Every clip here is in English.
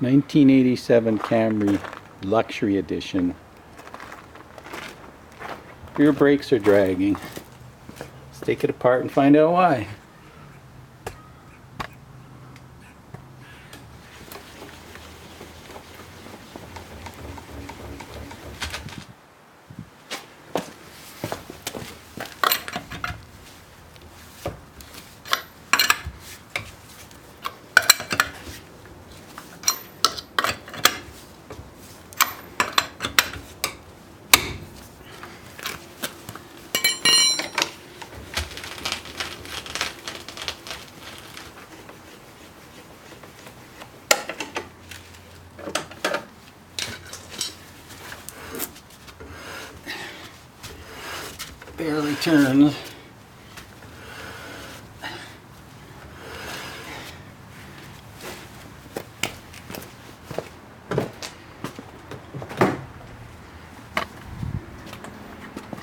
1987 Camry Luxury Edition. Rear brakes are dragging. Let's take it apart and find out why. Barely turns.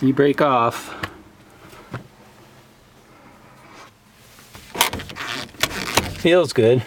E-brake off. Feels good.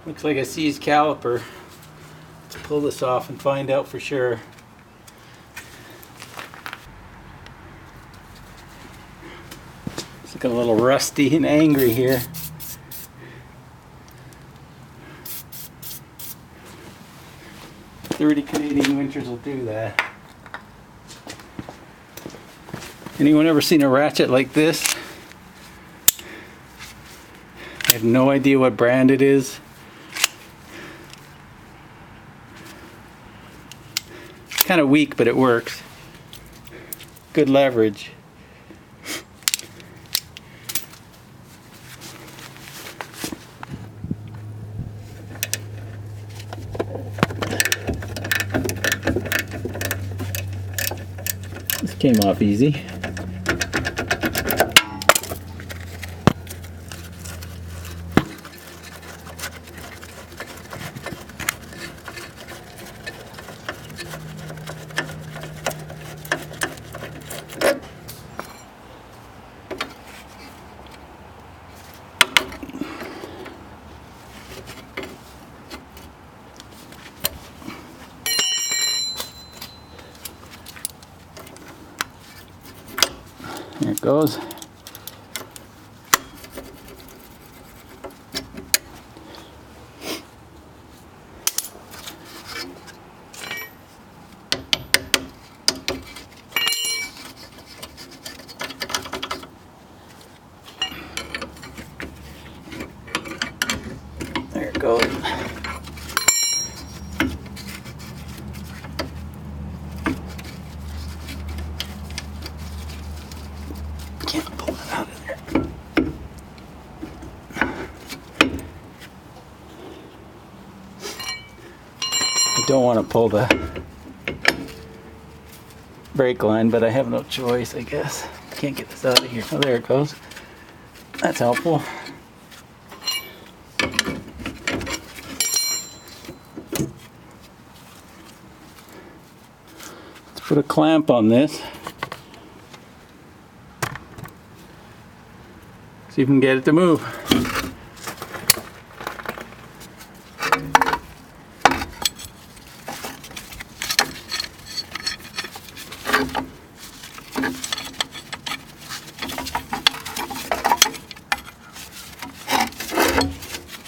Looks like a seized caliper. Let's pull this off and find out for sure. It's looking a little rusty and angry here. $30 Canadian winters will do that. Anyone ever seen a ratchet like this? I have no idea what brand it is. Kind of weak, but it works. Good leverage. This came off easy. There it goes. There it goes. Can't pull it out of there. I don't want to pull the brake line, but I have no choice, I guess. Can't get this out of here. Oh, there it goes. That's helpful. Let's put a clamp on this. See if we can get it to move.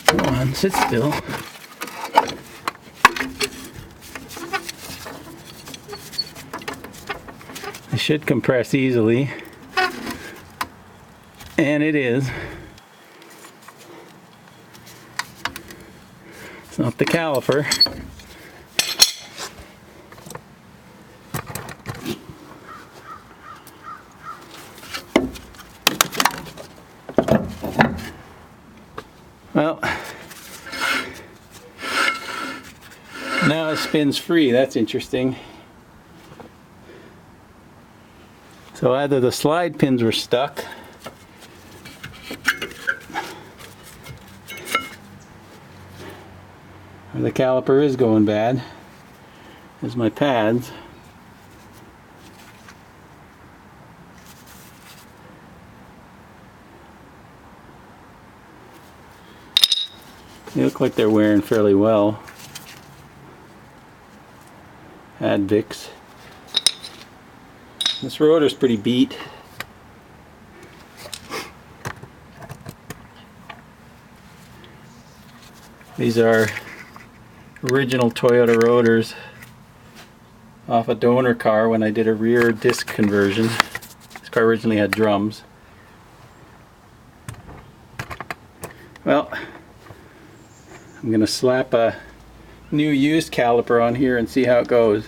Come on, sit still. It should compress easily. And it is. It's not the caliper. Well, now it spins free. That's interesting. So either the slide pins were stuck, or the caliper is going bad. There's my pads. They look like they're wearing fairly well. Advix. This rotor's pretty beat. These are original Toyota rotors off a donor car when I did a rear disc conversion. This car originally had drums. Well, I'm going to slap a new used caliper on here and see how it goes.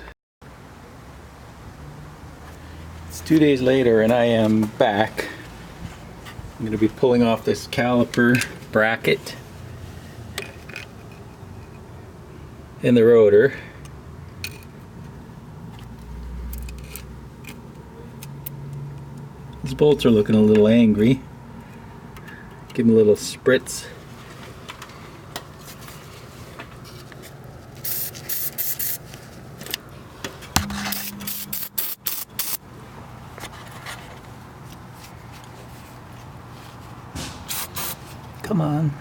It's 2 days later and I am back. I'm going to be pulling off this caliper bracket in the rotor. These bolts are looking a little angry. Give them a little spritz. Come on.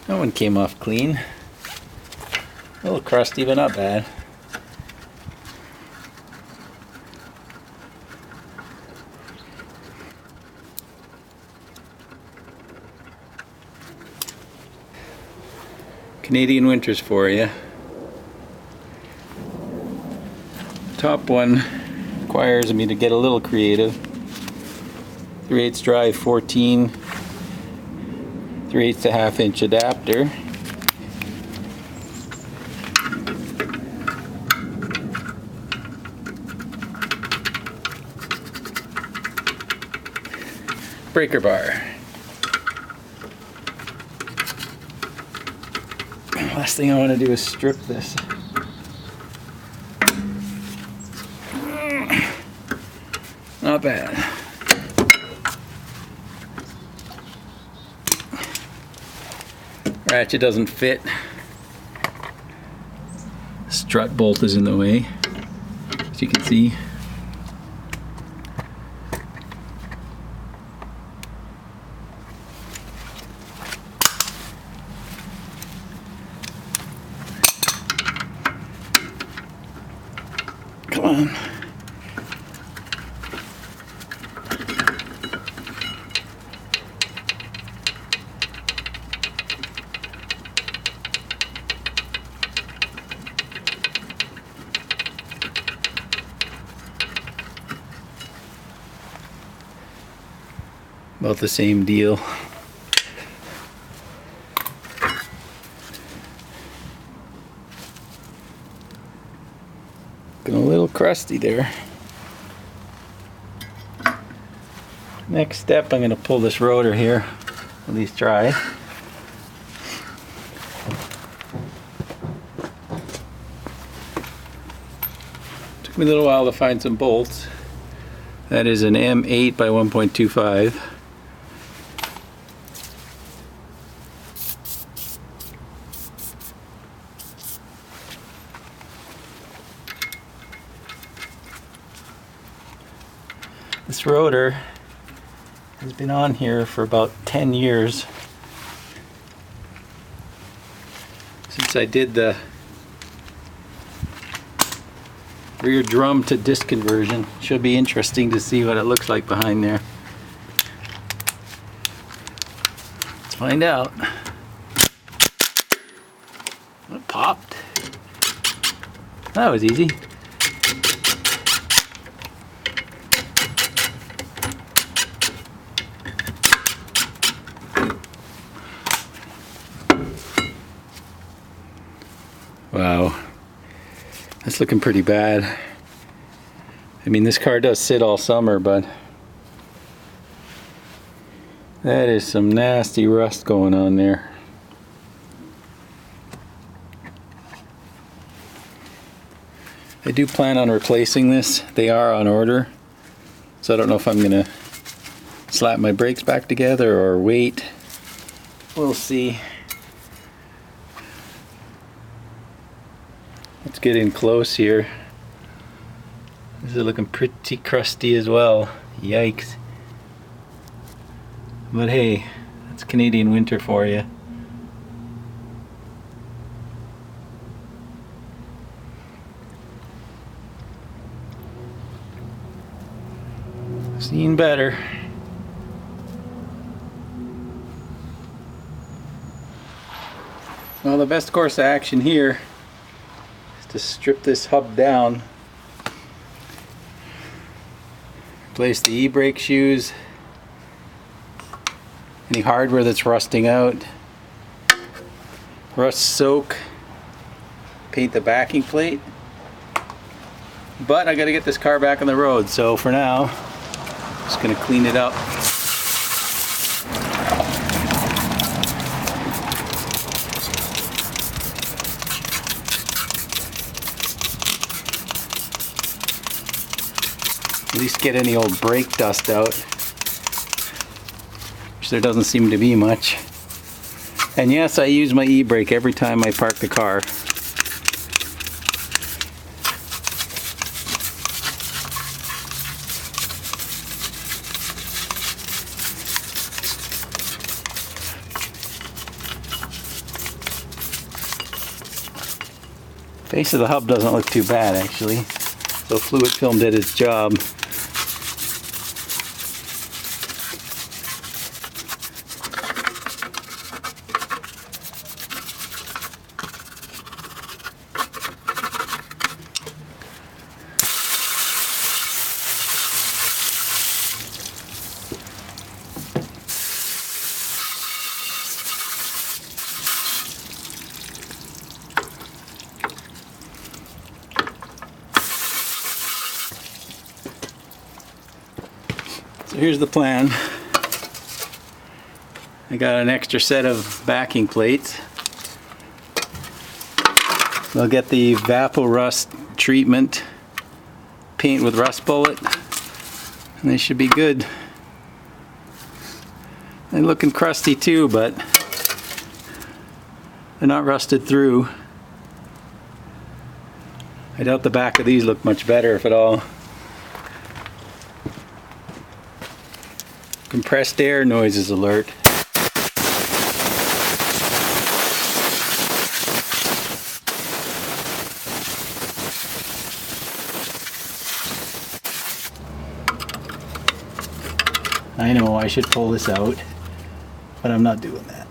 That one came off clean. A little crusty, but not bad. Canadian winters for you. Top one requires me to get a little creative. 3/8 drive 14, 3/8 to 1/2 inch adapter. Breaker bar. Last thing I want to do is strip this. Not bad. Ratchet doesn't fit. Strut bolt is in the way, as you can see. Come on. About the same deal. Looking a little crusty there. Next step, I'm going to pull this rotor here, at least try. Took me a little while to find some bolts. That is an M8 by 1.25. This rotor has been on here for about 10 years. Since I did the rear drum to disc conversion. Should be interesting to see what it looks like behind there. Let's find out. It popped. That was easy. Wow, that's looking pretty bad. I mean, this car does sit all summer, but that is some nasty rust going on there. I do plan on replacing this. They are on order, so I don't know if I'm gonna slap my brakes back together or wait. We'll see. Let's get in close here. This is looking pretty crusty as well. Yikes. But hey, that's Canadian winter for you. Seen better. Well, the best course of action here is to strip this hub down, replace the e-brake shoes, any hardware that's rusting out, rust soak, paint the backing plate. But I gotta get this car back on the road, so for now, just gonna clean it up. At least get any old brake dust out, which there doesn't seem to be much. And yes, I use my e-brake every time I park the car. Face of the hub doesn't look too bad actually, so fluid film did its job. So here's the plan. I got an extra set of backing plates. They'll get the Vaporust treatment, paint with rust bullet, and they should be good. They're looking crusty too, but they're not rusted through. I doubt the back of these look much better, if at all. Compressed air noises alert. I know I should pull this out, but I'm not doing that.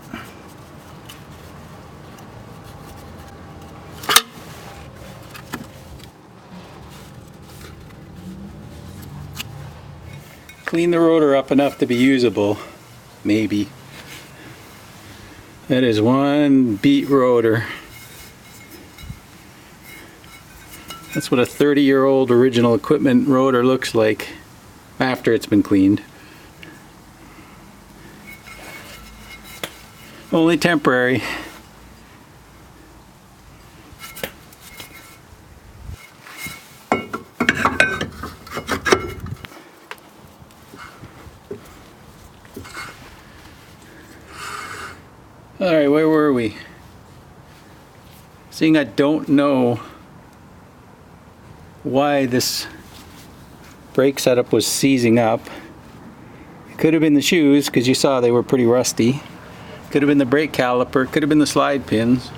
Clean the rotor up enough to be usable, maybe. That is one beat rotor. That's what a 30-year-old original equipment rotor looks like after it's been cleaned. Only temporary. Alright, where were we? Seeing I don't know why this brake setup was seizing up. It could have been the shoes, because you saw they were pretty rusty. Could have been the brake caliper, could have been the slide pins.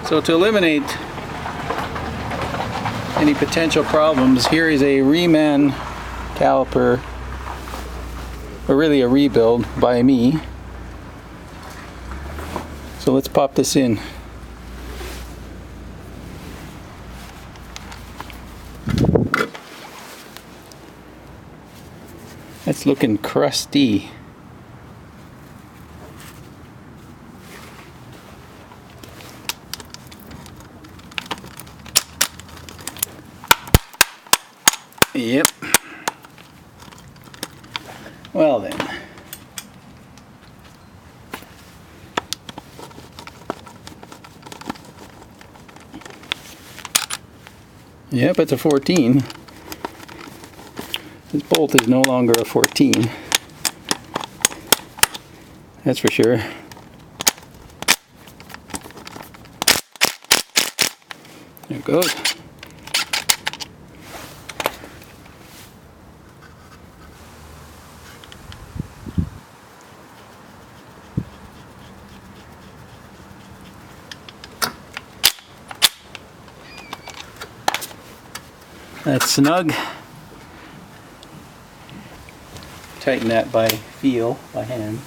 So to eliminate any potential problems, here is a reman caliper, or really a rebuild by me. So let's pop this in. That's looking crusty. Well then. Yep, it's a 14. This bolt is no longer a 14. That's for sure. There it goes. That's snug. Tighten that by feel, by hand.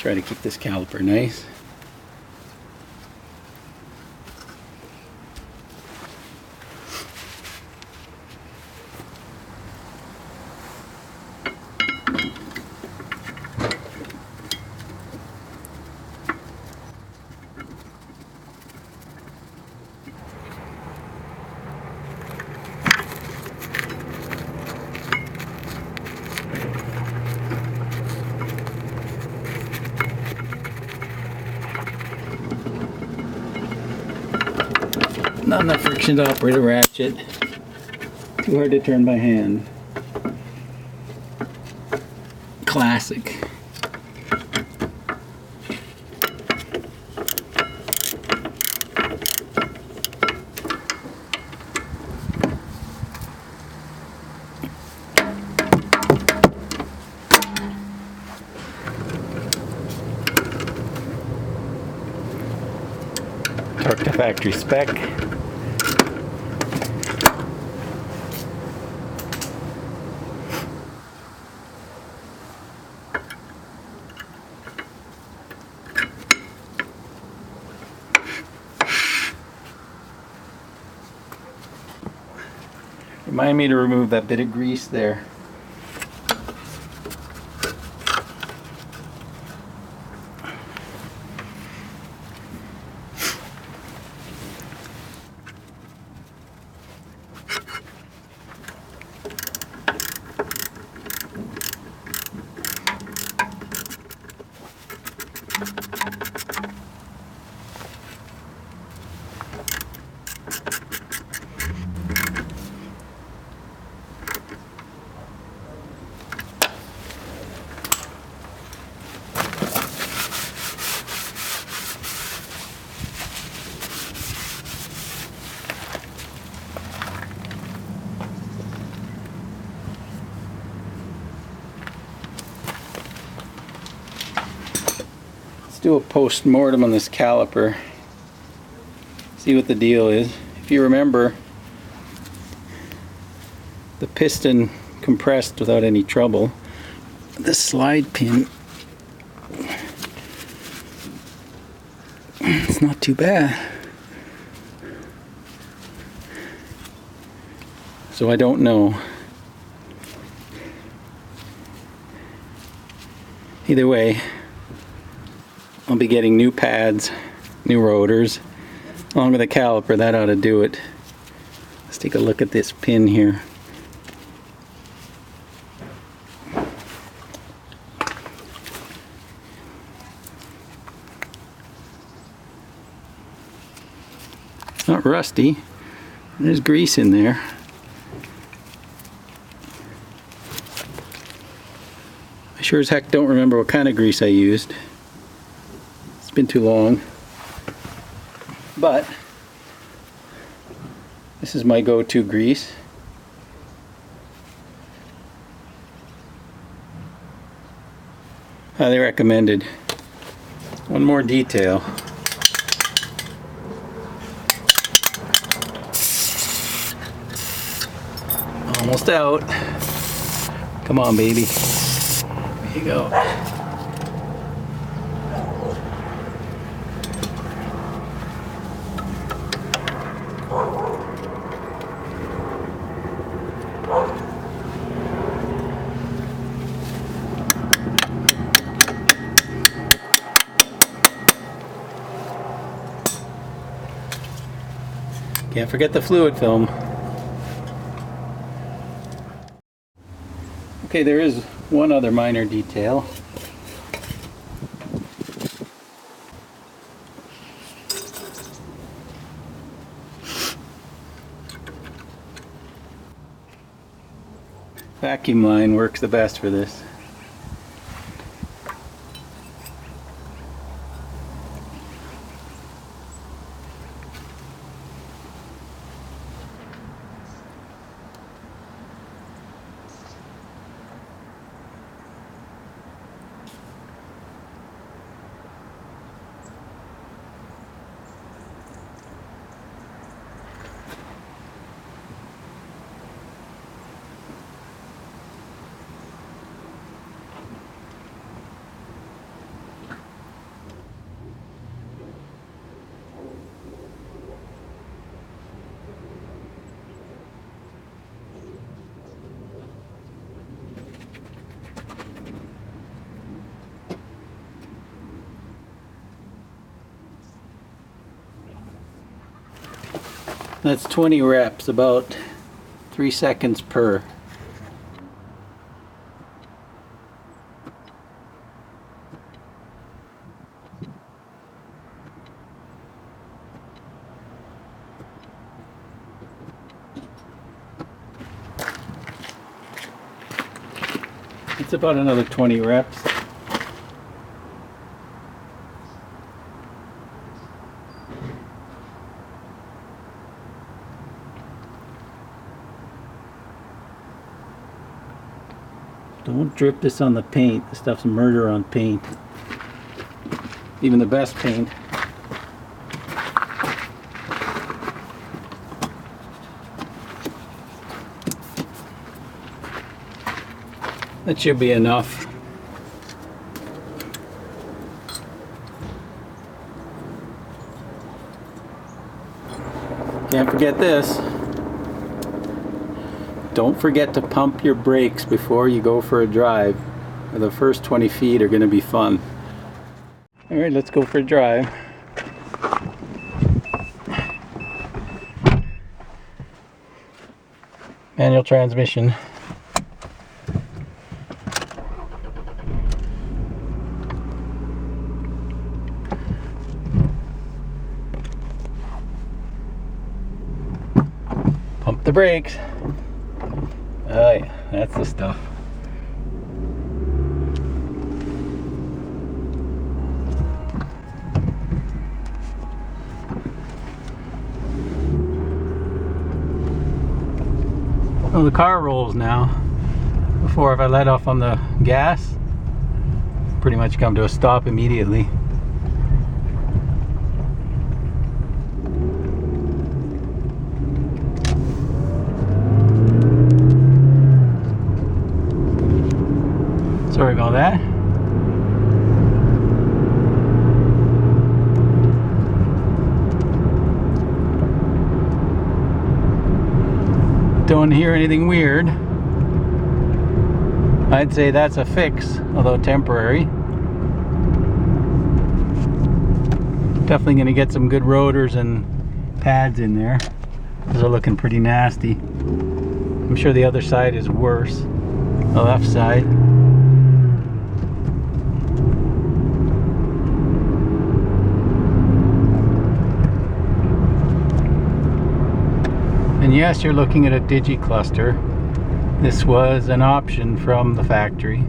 Try to keep this caliper nice. Not enough friction to operate a ratchet. Too hard to turn by hand. Classic. Torque to factory spec. Remind me to remove that bit of grease there. Do a post-mortem on this caliper, see what the deal is. If you remember, the piston compressed without any trouble. The slide pin, it's not too bad. So I don't know. Either way, I'll be getting new pads, new rotors, along with a caliper. That ought to do it. Let's take a look at this pin here. It's not rusty. There's grease in there. I sure as heck don't remember what kind of grease I used. It's been too long, but this is my go-to grease. Highly recommended. One more detail. Almost out. Come on, baby. There you go. Can't forget the fluid film. Okay, there is one other minor detail. Vacuum line works the best for this. That's 20 reps, about 3 seconds per. It's about another 20 reps. Don't drip this on the paint. This stuff's murder on paint. Even the best paint. That should be enough. Can't forget this. Don't forget to pump your brakes before you go for a drive. The first 20 feet are going to be fun. Alright, let's go for a drive. Manual transmission. Pump the brakes. Oh yeah, that's the stuff. Oh, the car rolls now. Before, if I let off on the gas, pretty much come to a stop immediately. Sorry about that. Don't hear anything weird. I'd say that's a fix, although temporary. Definitely going to get some good rotors and pads in there. Those are looking pretty nasty. I'm sure the other side is worse. The left side. And yes, you're looking at a digi-cluster. This was an option from the factory.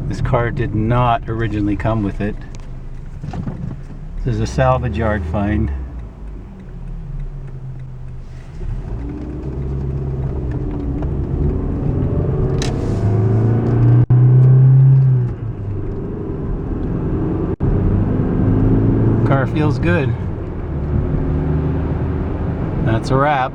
This car did not originally come with it. This is a salvage yard find. Car feels good. That's a wrap.